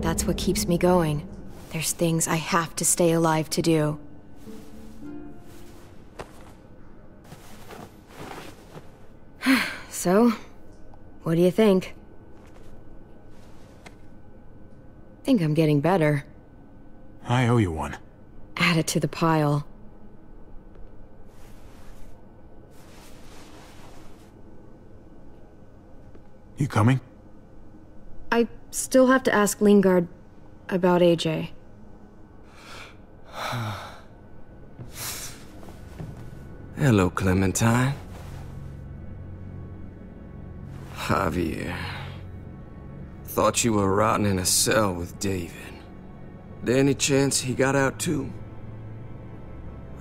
That's what keeps me going. There's things I have to stay alive to do. So, what do you think? Think I'm getting better. I owe you one. Add it to the pile. You coming? I still have to ask Lingard about AJ. Hello, Clementine. Javier. Thought you were rotting in a cell with David. There any chance he got out too?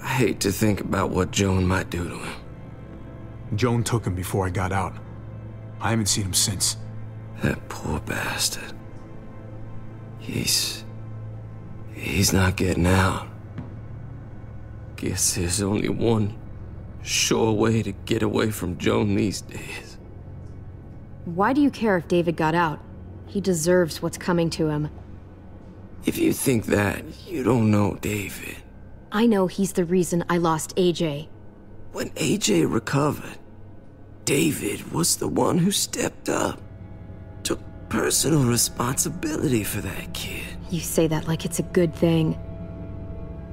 I hate to think about what Joan might do to him. Joan took him before I got out. I haven't seen him since. That poor bastard. He's not getting out. Guess there's only one sure way to get away from Joan these days. Why do you care if David got out? He deserves what's coming to him. If you think that, you don't know David. I know he's the reason I lost AJ. When AJ recovered, David was the one who stepped up. Took personal responsibility for that kid. You say that like it's a good thing.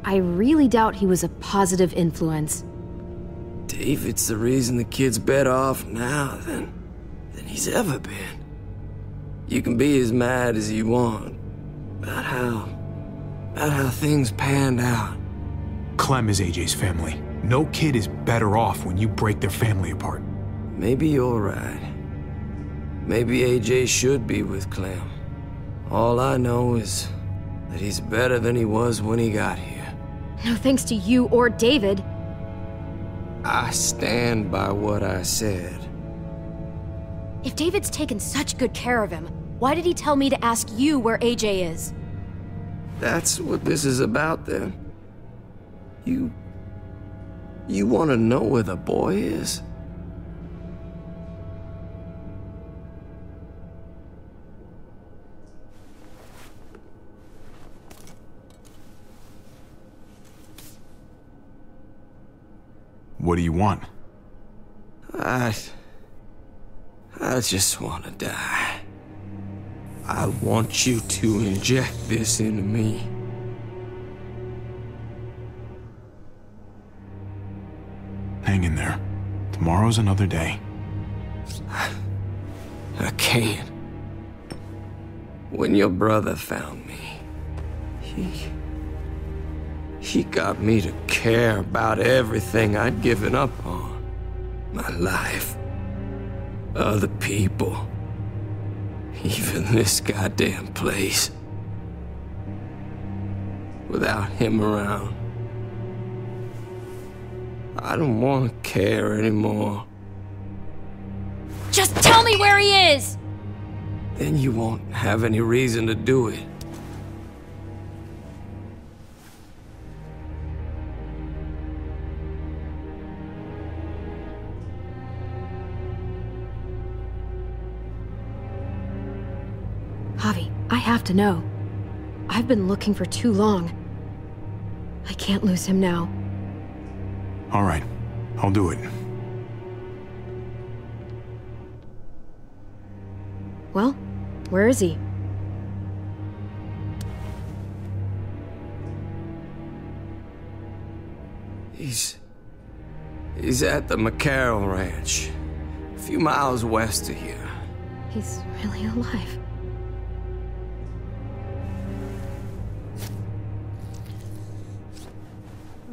I really doubt he was a positive influence. David's the reason the kid's better off now than he's ever been. You can be as mad as you want about how things panned out. Clem is AJ's family. No kid is better off when you break their family apart. Maybe you're right. Maybe AJ should be with Clem. All I know is that he's better than he was when he got here. No thanks to you or David. I stand by what I said. If David's taken such good care of him, why did he tell me to ask you where AJ is? That's what this is about, then. You want to know where the boy is? What do you want? I just want to die. I want you to inject this into me. Hang in there. Tomorrow's another day. I can't. When your brother found me, he got me to care about everything I'd given up on. My life. Other people. Even this goddamn place. Without him around, I don't want to care anymore. Just tell me where he is! Then you won't have any reason to do it. Javi, I have to know. I've been looking for too long. I can't lose him now. All right, I'll do it. Well, where is he? He's at the McCarroll Ranch, a few miles west of here. He's really alive.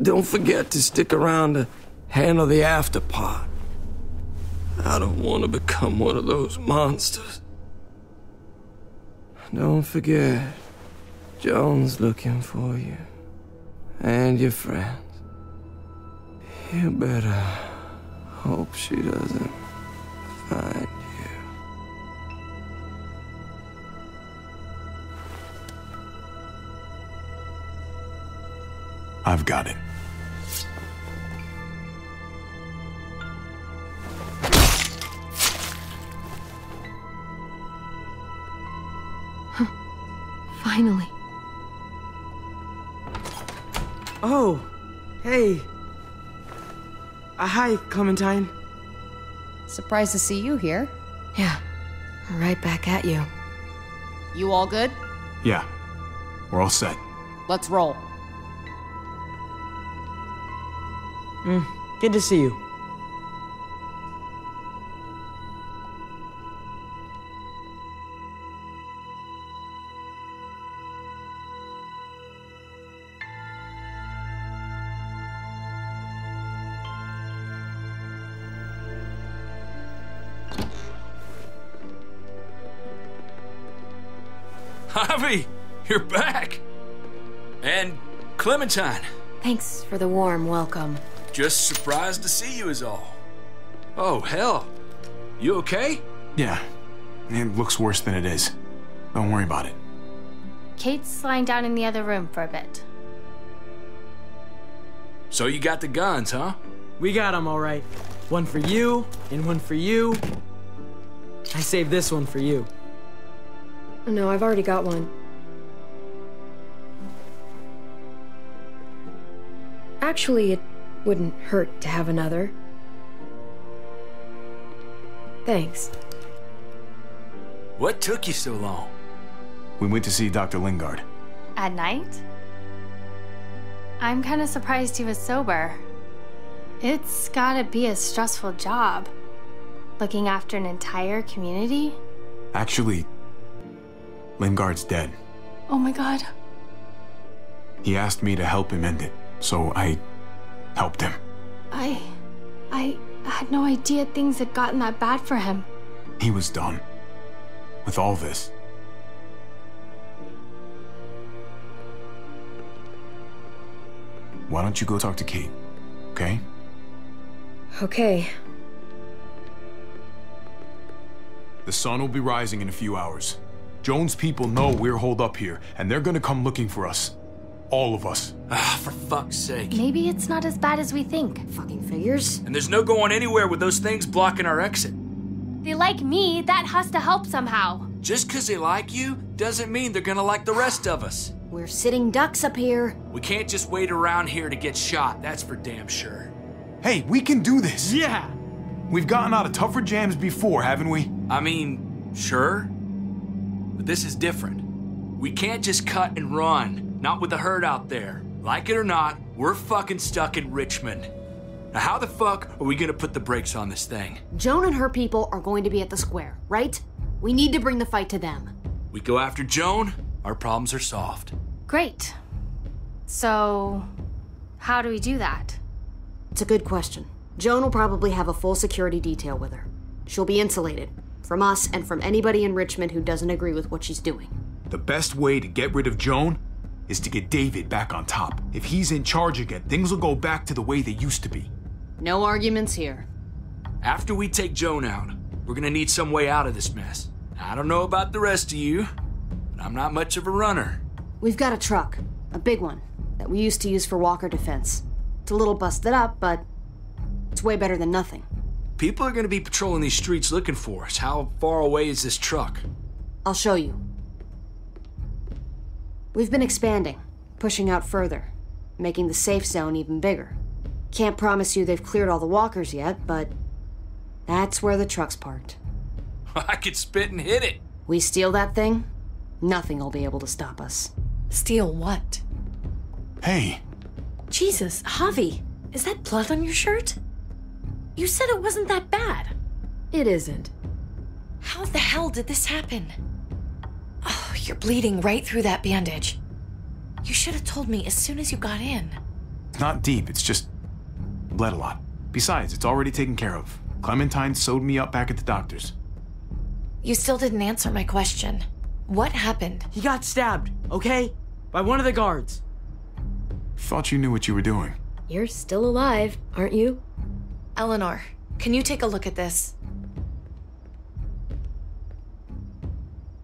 Don't forget to stick around to handle the after part. I don't want to become one of those monsters. Don't forget, Joan's looking for you. And your friends. You better hope she doesn't find you. I've got it. Finally. Oh, hey. Hi, Clementine. Surprised to see you here. Yeah, right back at you. You all good? Yeah, we're all set. Let's roll. Good to see you. Javi, you're back! And Clementine. Thanks for the warm welcome. Just surprised to see you is all. Oh, hell. You okay? Yeah, it looks worse than it is. Don't worry about it. Kate's lying down in the other room for a bit. So you got the guns, huh? We got them all right. One for you, and one for you. I saved this one for you. No, I've already got one. Actually, it wouldn't hurt to have another. Thanks. What took you so long? We went to see Dr. Lingard. At night? I'm kind of surprised he was sober. It's gotta be a stressful job. Looking after an entire community? Actually, Lingard's dead. Oh my god. He asked me to help him end it, so I helped him. I had no idea things had gotten that bad for him. He was done with all this. Why don't you go talk to Kate, okay? Okay. The sun will be rising in a few hours. Joan's people know we're holed up here, and they're gonna come looking for us. All of us. Ah, for fuck's sake. Maybe it's not as bad as we think. Fucking figures. And there's no going anywhere with those things blocking our exit. They like me, that has to help somehow. Just 'cause they like you doesn't mean they're gonna like the rest of us. We're sitting ducks up here. We can't just wait around here to get shot, that's for damn sure. Hey, we can do this! Yeah! We've gotten out of tougher jams before, haven't we? I mean, sure. But this is different. We can't just cut and run, not with the herd out there. Like it or not, we're fucking stuck in Richmond. Now how the fuck are we gonna put the brakes on this thing? Joan and her people are going to be at the square, right? We need to bring the fight to them. We go after Joan, our problems are solved. Great. So, how do we do that? It's a good question. Joan will probably have a full security detail with her. She'll be insulated. From us and from anybody in Richmond who doesn't agree with what she's doing. The best way to get rid of Joan is to get David back on top. If he's in charge again, things will go back to the way they used to be. No arguments here. After we take Joan out, we're gonna need some way out of this mess. I don't know about the rest of you, but I'm not much of a runner. We've got a truck. A big one. That we used to use for walker defense. It's a little busted up, but it's way better than nothing. People are gonna be patrolling these streets looking for us. How far away is this truck? I'll show you. We've been expanding, pushing out further, making the safe zone even bigger. Can't promise you they've cleared all the walkers yet, but that's where the truck's parked. I could spit and hit it. We steal that thing, nothing will be able to stop us. Steal what? Hey, Jesus, Javi, is that blood on your shirt? You said it wasn't that bad. It isn't. How the hell did this happen? Oh, you're bleeding right through that bandage. You should have told me as soon as you got in. it's not deep, it's just bled a lot. Besides, it's already taken care of. Clementine sewed me up back at the doctor's. You still didn't answer my question. What happened? He got stabbed, okay? By one of the guards. Thought you knew what you were doing. You're still alive, aren't you? Eleanor, can you take a look at this?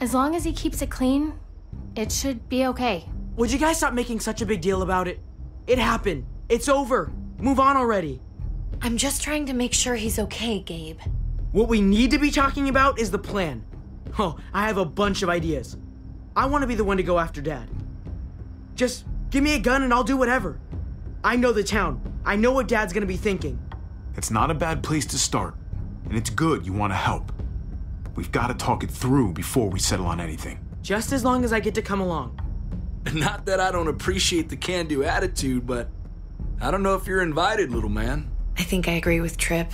As long as he keeps it clean, it should be okay. Would you guys stop making such a big deal about it? It happened. It's over. Move on already. I'm just trying to make sure he's okay, Gabe. What we need to be talking about is the plan. Oh, I have a bunch of ideas. I want to be the one to go after Dad. Just give me a gun and I'll do whatever. I know the town. I know what Dad's gonna be thinking. It's not a bad place to start, and it's good you want to help. We've got to talk it through before we settle on anything. Just as long as I get to come along. Not that I don't appreciate the can-do attitude, but I don't know if you're invited, little man. I think I agree with Tripp.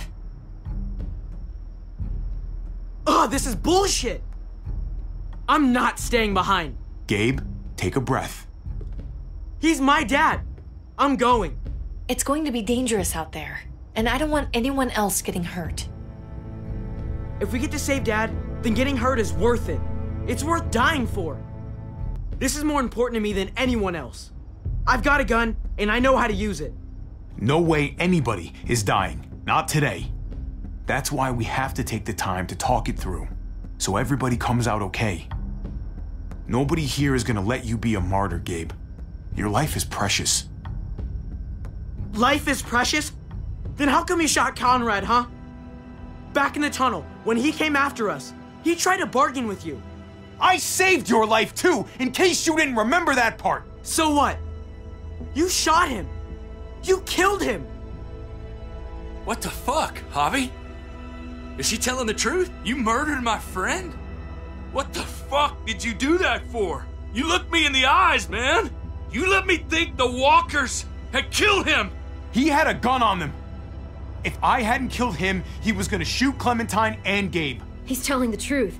Ugh, this is bullshit! I'm not staying behind. Gabe, take a breath. He's my dad. I'm going. It's going to be dangerous out there, and I don't want anyone else getting hurt. If we get to save Dad, then getting hurt is worth it. It's worth dying for. This is more important to me than anyone else. I've got a gun, and I know how to use it. No way anybody is dying. Not today. That's why we have to take the time to talk it through, so everybody comes out okay. Nobody here is gonna let you be a martyr, Gabe. Your life is precious. Life is precious? Then how come you shot Conrad, huh? Back in the tunnel, when he came after us, he tried to bargain with you. I saved your life too, in case you didn't remember that part. So what? You shot him. You killed him. What the fuck, Javi? Is she telling the truth? You murdered my friend? What the fuck did you do that for? You looked me in the eyes, man. You let me think the walkers had killed him. He had a gun on them. If I hadn't killed him, he was gonna shoot Clementine and Gabe. He's telling the truth.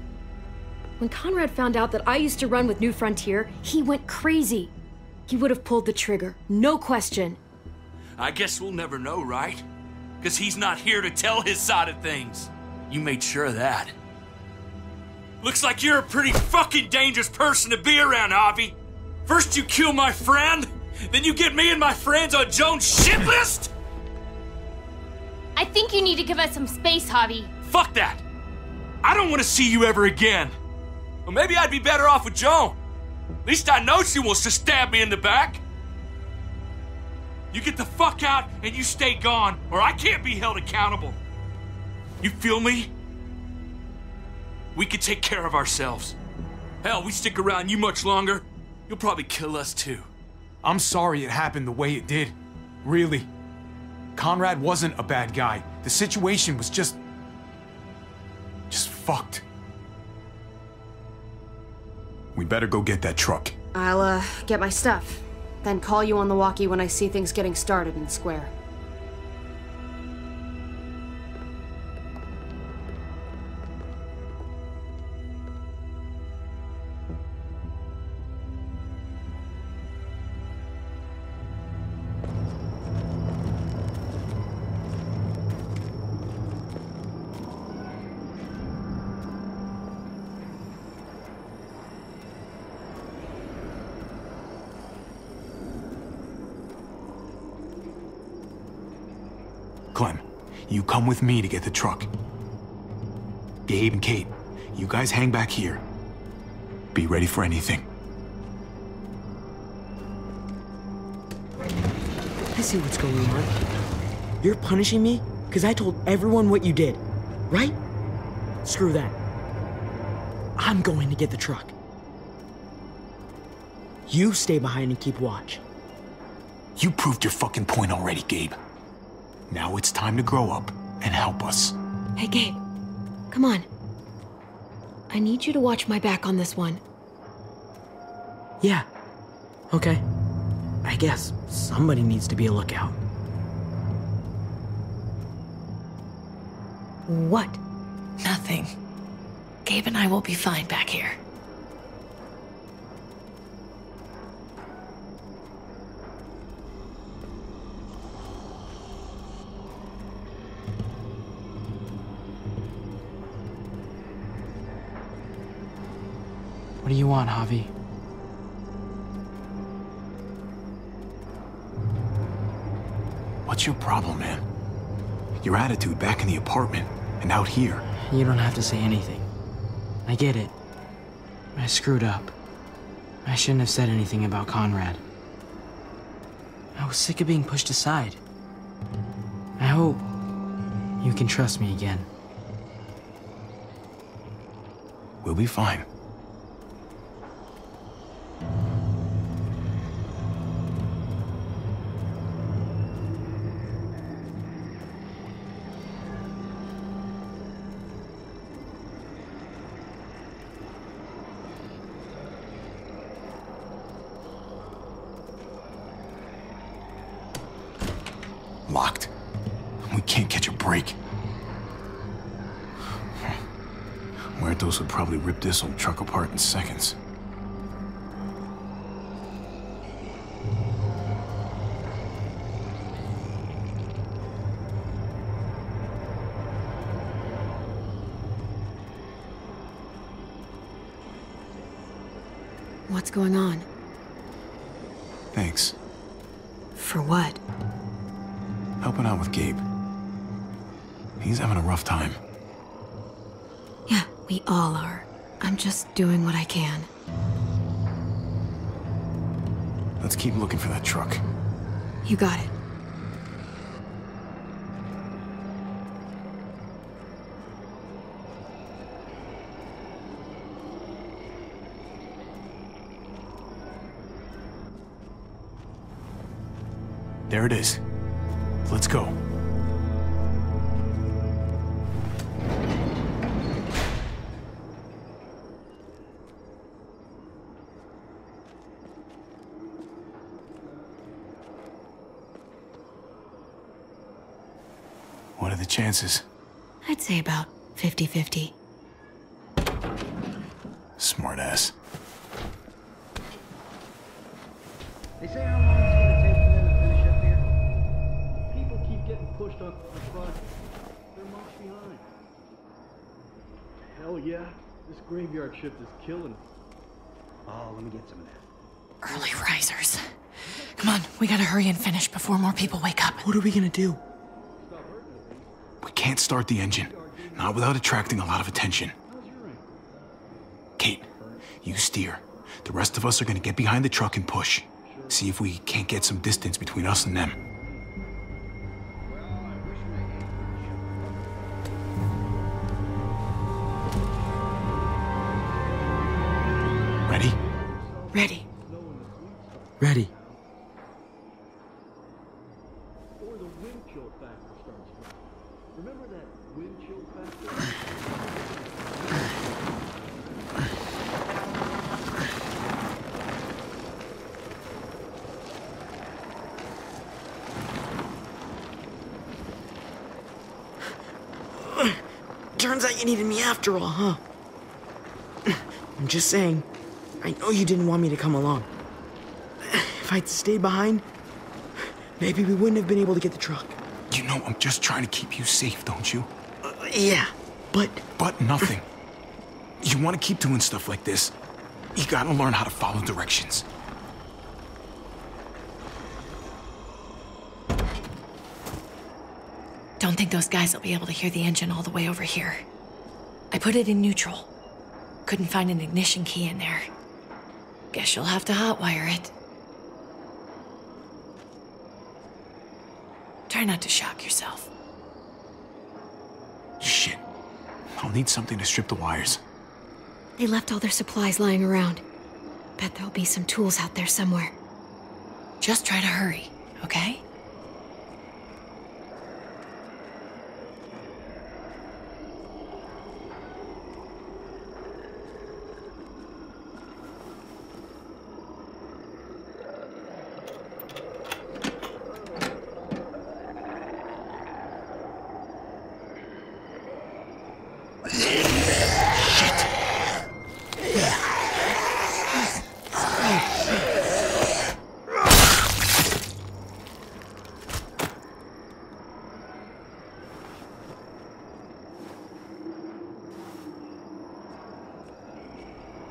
When Conrad found out that I used to run with New Frontier, he went crazy. He would have pulled the trigger, no question. I guess we'll never know, right? Because he's not here to tell his side of things. You made sure of that. Looks like you're a pretty fucking dangerous person to be around, Javi. First you kill my friend, then you get me and my friends on Jones' shit list? I think you need to give us some space, Javi. Fuck that! I don't want to see you ever again. Well, maybe I'd be better off with Joan. At least I know she wants to stab me in the back. You get the fuck out and you stay gone, or I can't be held accountable. You feel me? We can take care of ourselves. Hell, we stick around you much longer, you'll probably kill us too. I'm sorry it happened the way it did. Really. Conrad wasn't a bad guy. The situation was just fucked. We better go get that truck. I'll, get my stuff. Then call you on the walkie when I see things getting started in the square. Clem, you come with me to get the truck. Gabe and Kate, you guys hang back here. Be ready for anything. I see what's going on. You're punishing me because I told everyone what you did, right? Screw that. I'm going to get the truck. You stay behind and keep watch. You proved your fucking point already, Gabe. Now it's time to grow up and help us. Hey, Gabe. Come on. I need you to watch my back on this one. Yeah. Okay. I guess somebody needs to be a lookout. What? Nothing. Gabe and I will be fine back here. What do you want, Javi? What's your problem, man? Your attitude back in the apartment and out here. You don't have to say anything. I get it. I screwed up. I shouldn't have said anything about Conrad. I was sick of being pushed aside. I hope you can trust me again. We'll be fine. locked. We can't catch a break. Muertos would probably rip this old truck apart in seconds. What's going on? Thanks. For what? Helping out with Gabe. He's having a rough time. Yeah, we all are. I'm just doing what I can. Let's keep looking for that truck. You got it. There it is. Let's go. What are the chances? I'd say about 50-50. Smart ass. They say how long it's going to take for them to finish up here. People keep getting pushed up the front. They're months behind. Hell yeah, this graveyard shift is killing me. Oh, let me get some of that. Early risers. Come on, we gotta hurry and finish before more people wake up. What are we gonna do? We can't start the engine. Not without attracting a lot of attention. Kate, you steer. The rest of us are gonna get behind the truck and push. See if we can't get some distance between us and them. Ready? Ready. Ready. Or the wind chill factor starts dropping. Remember that wind chill factor? Turns out you needed me after all, huh? I'm just saying, I know you didn't want me to come along. If I'd stayed behind, maybe we wouldn't have been able to get the truck. You know I'm just trying to keep you safe, don't you? Yeah, but... But nothing. You want to keep doing stuff like this, you gotta learn how to follow directions. Don't think those guys will be able to hear the engine all the way over here. I put it in neutral. Couldn't find an ignition key in there. Guess you'll have to hotwire it. Try not to shock yourself. Shit. I'll need something to strip the wires. They left all their supplies lying around. Bet there'll be some tools out there somewhere. Just try to hurry, okay?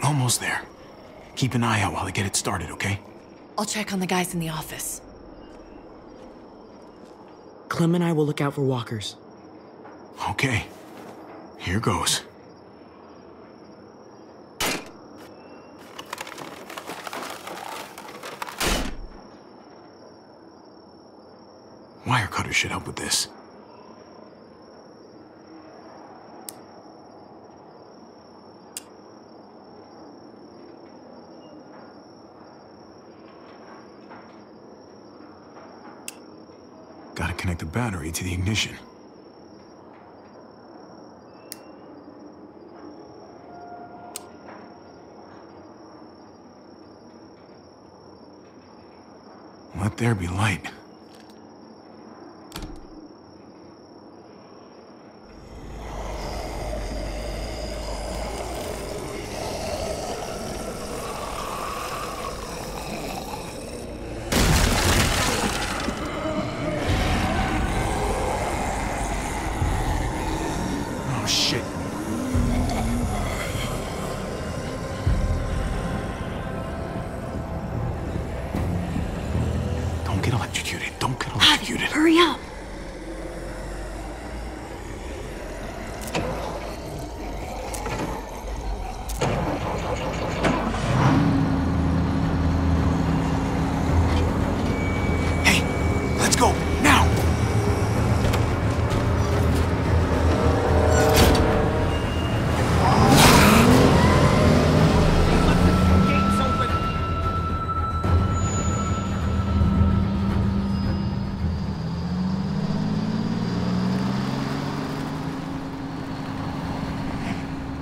Almost there. Keep an eye out while I get it started, okay? I'll check on the guys in the office. Clem and I will look out for walkers. Okay. Here goes. Wire cutter should help with this. Gotta connect the battery to the ignition. Let there be light. get electrocuted. Don't get Javi, electrocuted. hurry up. Hey, let's go, now!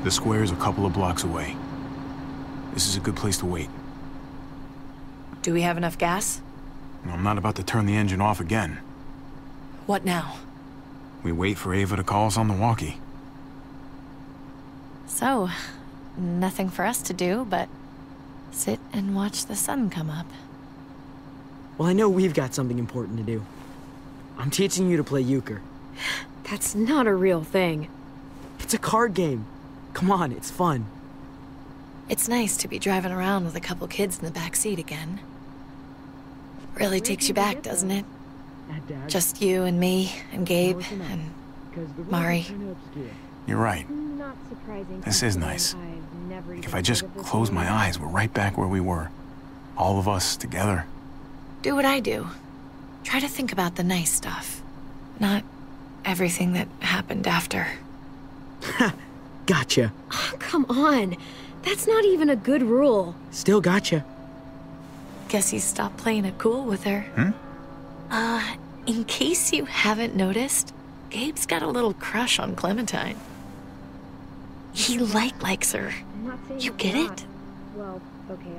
The square is a couple of blocks away. This is a good place to wait. Do we have enough gas? I'm not about to turn the engine off again. What now? We wait for Ava to call us on the walkie. So, nothing for us to do but sit and watch the sun come up. Well, I know we've got something important to do. I'm teaching you to play euchre. That's not a real thing. It's a card game. Come on, it's fun. It's nice to be driving around with a couple kids in the back seat again. Really takes you back, doesn't it? Just you and me and Gabe and Mari. You're right. This is nice. If I just close my eyes, we're right back where we were. All of us together. Do what I do. Try to think about the nice stuff. Not everything that happened after. Gotcha. Oh, come on. That's not even a good rule. Still gotcha. Guess you stopped playing it cool with her. In case you haven't noticed, Gabe's got a little crush on Clementine. He likes her. You get it?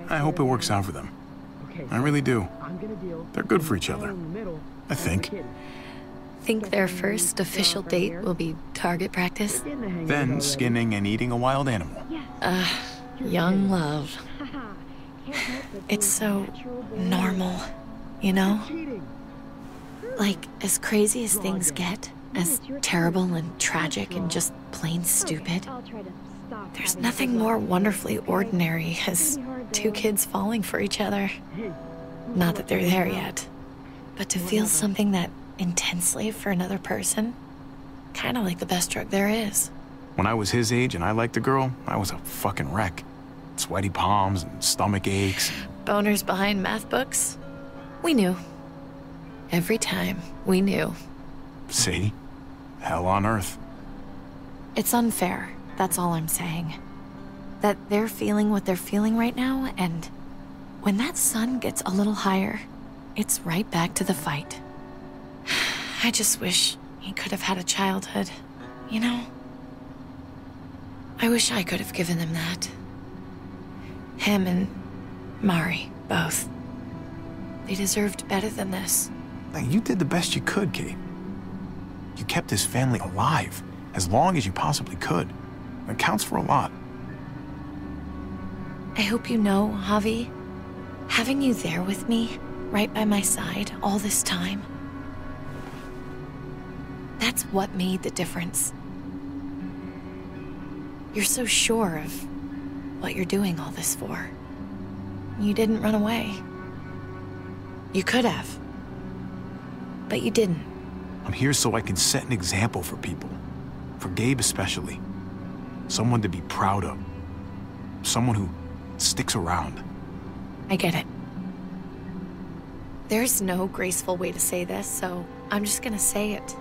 I hope it works out for them. I really do. They're good for each other. I think. Think their first official date will be target practice? Then skinning and eating a wild animal. Young love. It's so normal, you know? Like, as crazy as things get, as terrible and tragic and just plain stupid, there's nothing more wonderfully ordinary as two kids falling for each other. Not that they're there yet, but to feel something that intensely for another person, kind of like the best drug there is. When I was his age and I liked a girl, I was a fucking wreck. Sweaty palms and stomach aches. Boners behind math books? We knew. Every time, we knew. See? Hell on earth. It's unfair, that's all I'm saying. That they're feeling what they're feeling right now, and when that sun gets a little higher, it's right back to the fight. I just wish he could have had a childhood, you know? I wish I could have given them that. Him and Mari, both. They deserved better than this. You did the best you could, Kate. You kept this family alive as long as you possibly could. It counts for a lot. I hope you know, Javi, having you there with me, right by my side all this time, that's what made the difference. You're so sure of what you're doing all this for. You didn't run away. You could have. But you didn't. I'm here so I can set an example for people. For Gabe especially. Someone to be proud of. Someone who sticks around. I get it. There's no graceful way to say this, so I'm just gonna say it.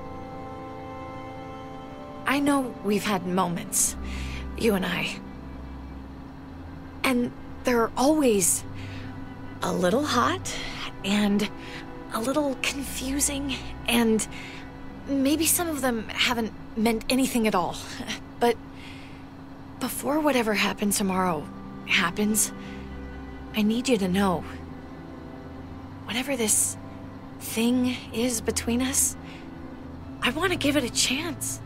I know we've had moments, you and I. And they're always a little hot and a little confusing, and maybe some of them haven't meant anything at all. But before whatever happens tomorrow happens, I need you to know, whatever this thing is between us, I want to give it a chance.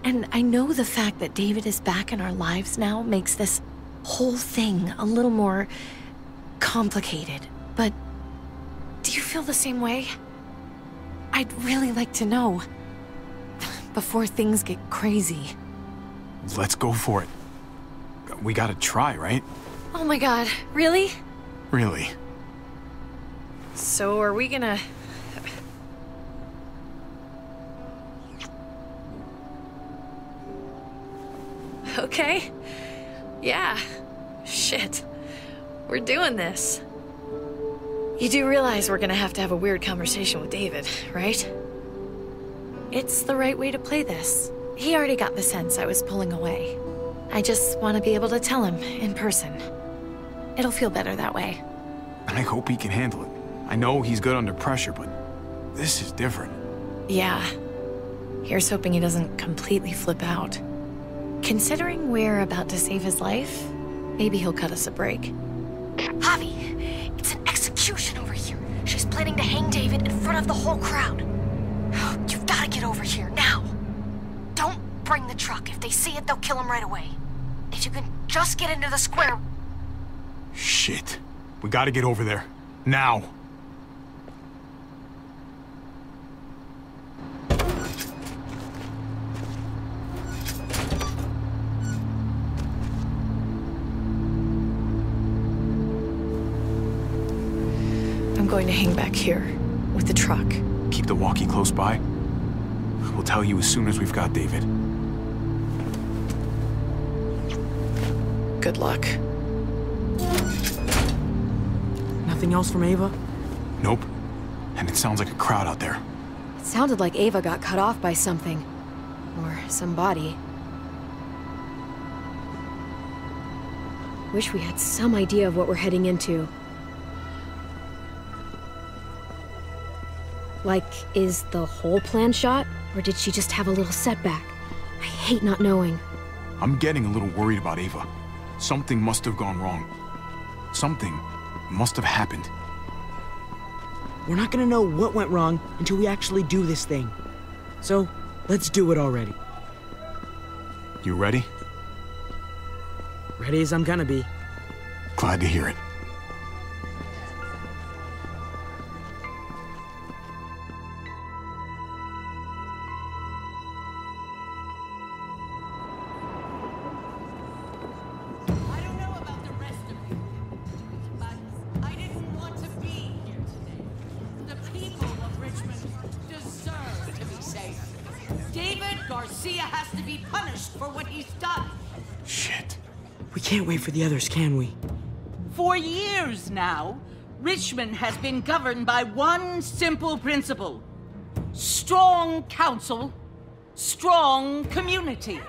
And I know the fact that David is back in our lives now makes this whole thing a little more complicated, but do you feel the same way? I'd really like to know before things get crazy. Let's go for it. We gotta try, right? Oh my god, really? Really. So are we gonna... Okay. Yeah. Shit. We're doing this. You do realize we're gonna have to have a weird conversation with David, right? It's the right way to play this. He already got the sense I was pulling away. I just want to be able to tell him in person. It'll feel better that way. I hope he can handle it. I know he's good under pressure, but this is different. Yeah. Here's hoping he doesn't completely flip out. Considering we're about to save his life, maybe he'll cut us a break. Javi, it's an execution over here. She's planning to hang David in front of the whole crowd. You've got to get over here, now. Don't bring the truck. If they see it, they'll kill him right away. If you can just get into the square... Shit. We gotta get over there. Now. I'm going to hang back here with the truck. Keep the walkie close by. We'll tell you as soon as we've got David. Good luck. Nothing else from Ava? Nope. And it sounds like a crowd out there. It sounded like Ava got cut off by something. Or somebody. Wish we had some idea of what we're heading into. Like, is the whole plan shot? Or did she just have a little setback? I hate not knowing. I'm getting a little worried about Ava. Something must have gone wrong. Something must have happened. We're not gonna know what went wrong until we actually do this thing. So, let's do it already. You ready? Ready as I'm gonna be. Glad to hear it. We can't wait for the others, can we? For years now, Richmond has been governed by one simple principle. Strong council, strong community.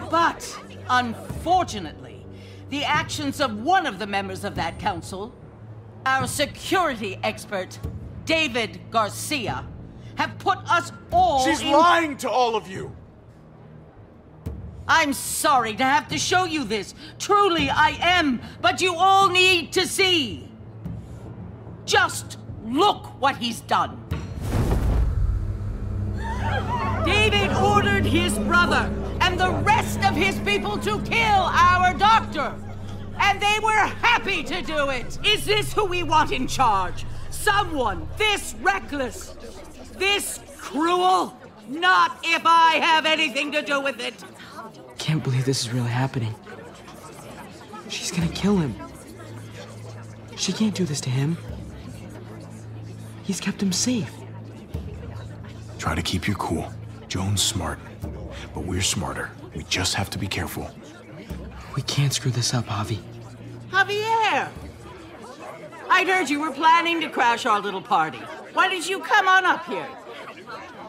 But, unfortunately, the actions of one of the members of that council, our security expert, David Garcia, have put us all She's lying to all of you! I'm sorry to have to show you this. Truly, I am. But you all need to see. Just look what he's done. David ordered his brother and the rest of his people to kill our doctor. And they were happy to do it. Is this who we want in charge? Someone this reckless, this cruel? Not if I have anything to do with it. Can't believe this is really happening. She's gonna kill him. She can't do this to him. He's kept him safe. Try to keep your cool. Joan's smart, but we're smarter. We just have to be careful. We can't screw this up, Javi. Javier! I'd heard you were planning to crash our little party. Why did you come on up here?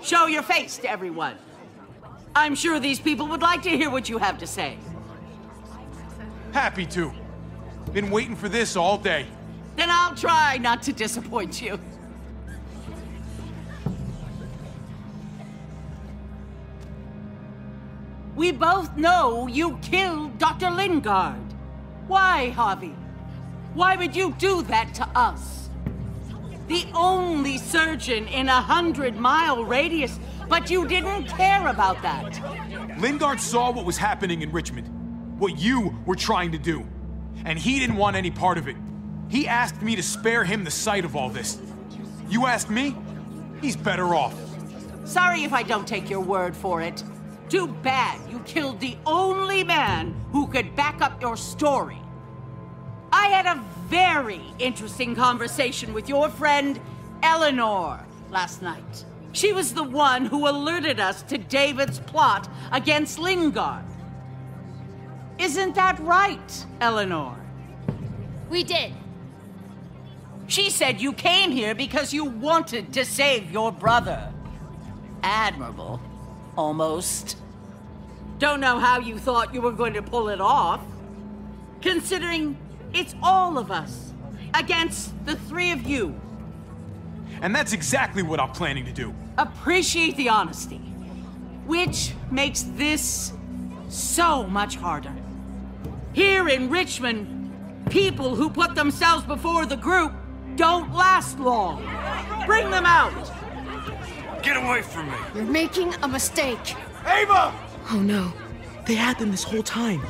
Show your face to everyone. I'm sure these people would like to hear what you have to say. Happy to. Been waiting for this all day. Then I'll try not to disappoint you. We both know you killed Dr. Lingard. Why, Javi? Why would you do that to us? The only surgeon in a 100-mile radius, but you didn't care about that. Lingard saw what was happening in Richmond, what you were trying to do, and he didn't want any part of it. He asked me to spare him the sight of all this. You asked me? He's better off. Sorry if I don't take your word for it. Too bad you killed the only man who could back up your story. I had a very interesting conversation with your friend Eleanor last night. She was the one who alerted us to David's plot against Lingard. Isn't that right, Eleanor? We did. She said you came here because you wanted to save your brother. Admirable. Almost. Don't know how you thought you were going to pull it off, considering it's all of us against the three of you. And that's exactly what I'm planning to do. Appreciate the honesty, which makes this so much harder. Here in Richmond, people who put themselves before the group don't last long. Bring them out. Get away from me. You're making a mistake. Ava! Oh no, they had them this whole time.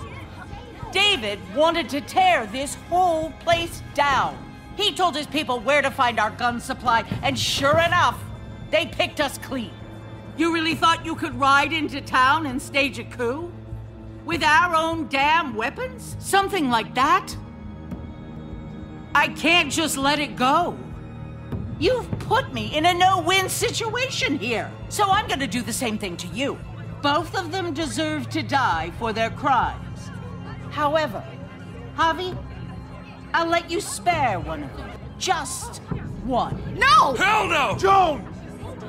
David wanted to tear this whole place down. He told his people where to find our gun supply, and sure enough, they picked us clean. You really thought you could ride into town and stage a coup? With our own damn weapons? Something like that? I can't just let it go. You've put me in a no-win situation here, so I'm gonna do the same thing to you. Both of them deserve to die for their crimes. However, Javi, I'll let you spare one of them. Just one. No! Hell no! Joan!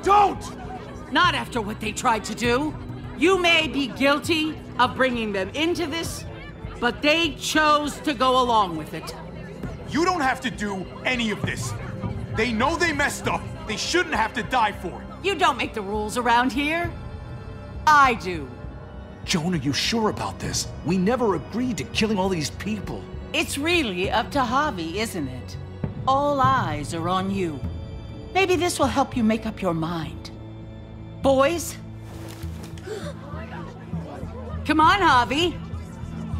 Don't! Not after what they tried to do. You may be guilty of bringing them into this, but they chose to go along with it. You don't have to do any of this. They know they messed up. They shouldn't have to die for it. You don't make the rules around here. I do. Joan, are you sure about this? We never agreed to killing all these people. It's really up to Javi, isn't it? All eyes are on you. Maybe this will help you make up your mind. Boys? Come on, Javi.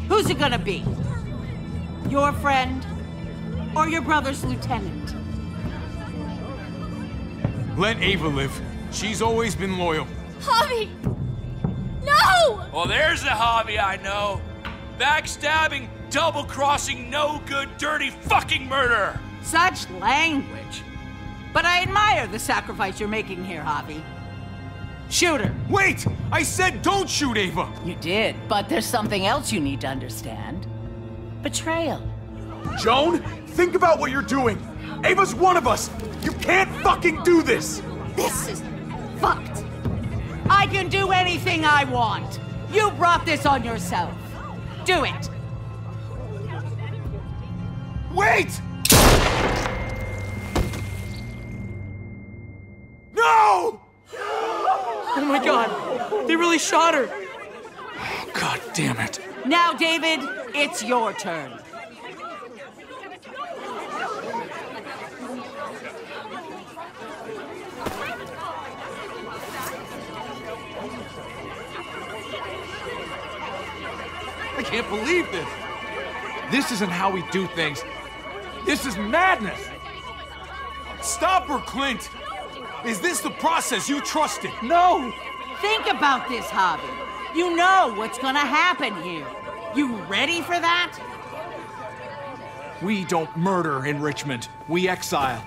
Who's it gonna be? Your friend or your brother's lieutenant? Let Ava live. She's always been loyal. Javi! No! Oh, there's the Javi I know. Backstabbing, double-crossing, no-good, dirty fucking murderer. Such language. But I admire the sacrifice you're making here, Javi. Shoot her. Wait! I said don't shoot Ava! You did, but there's something else you need to understand. Betrayal. Joan, think about what you're doing. Ava's one of us. You can't fucking do this. This is fucked. I can do anything I want. You brought this on yourself. Do it. Wait! No! Oh my god, they really shot her. God damn it. Now, David, it's your turn. I can't believe this. This isn't how we do things. This is madness. Stop her, Clint. Is this the process you trusted? No. Think about this, Javi. You know what's gonna happen here. You ready for that? We don't murder in Richmond. We exile.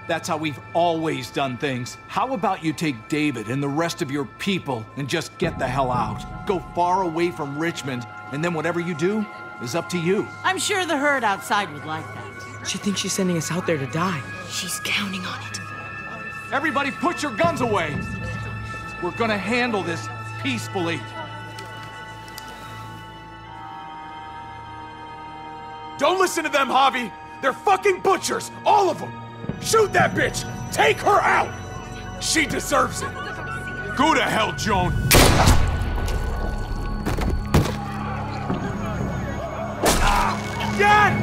That's how we've always done things. How about you take David and the rest of your people and just get the hell out? Go far away from Richmond, and then whatever you do is up to you. I'm sure the herd outside would like that. She thinks she's sending us out there to die. She's counting on it. Everybody put your guns away. We're gonna handle this peacefully. Don't listen to them, Javi. They're fucking butchers, all of them. Shoot that bitch. Take her out. She deserves it. Go to hell, Joan. Dad!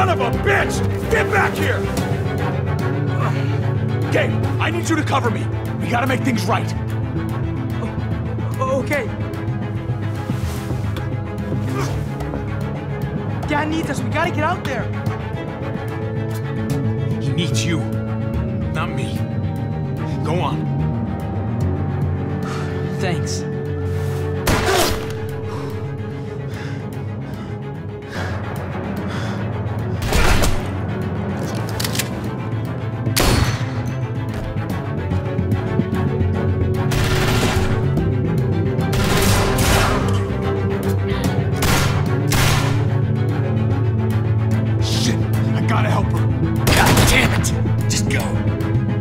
son of a bitch! Get back here! Gabe, I need you to cover me. We gotta make things right. Okay. Dad needs us. We gotta get out there. He needs you, not me. Go on. Thanks.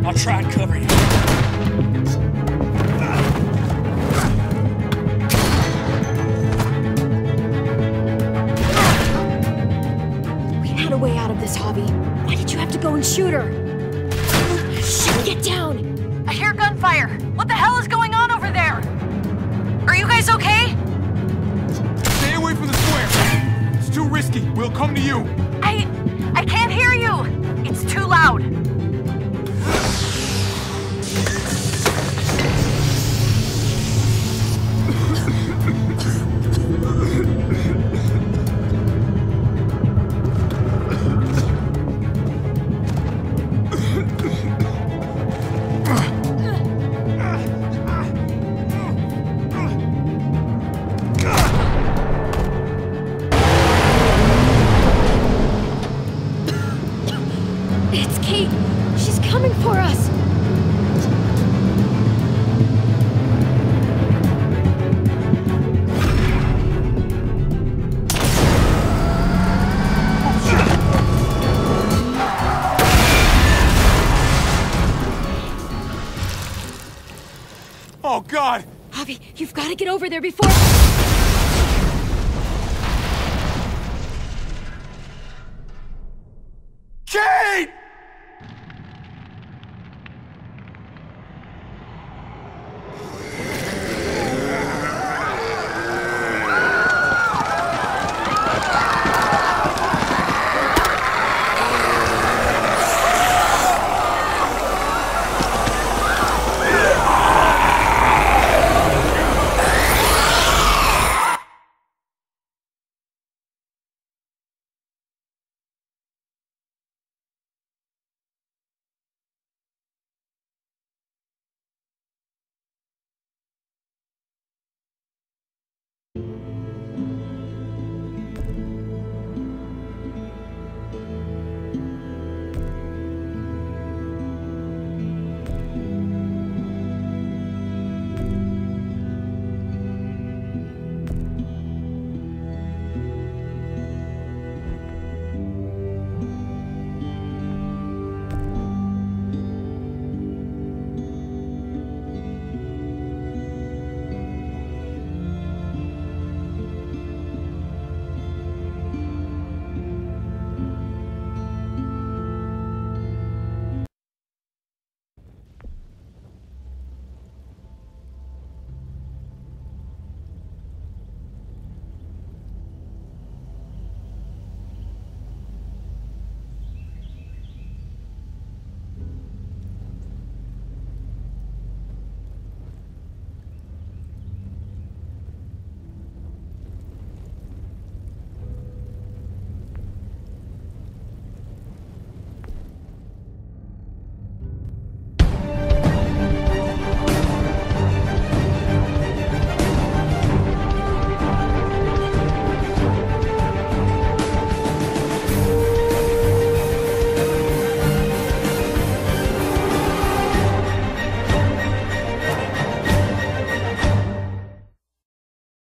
I'll try and cover you. We had a way out of this, Javi. Why did you have to go and shoot her? Shit, get down! I hear gunfire. What the hell is going on over there? Are you guys okay? Stay away from the square. It's too risky. We'll come to you. I can't hear you. It's too loud. It's Kate. She's coming for us. Oh, God! Javi, you've got to get over there before...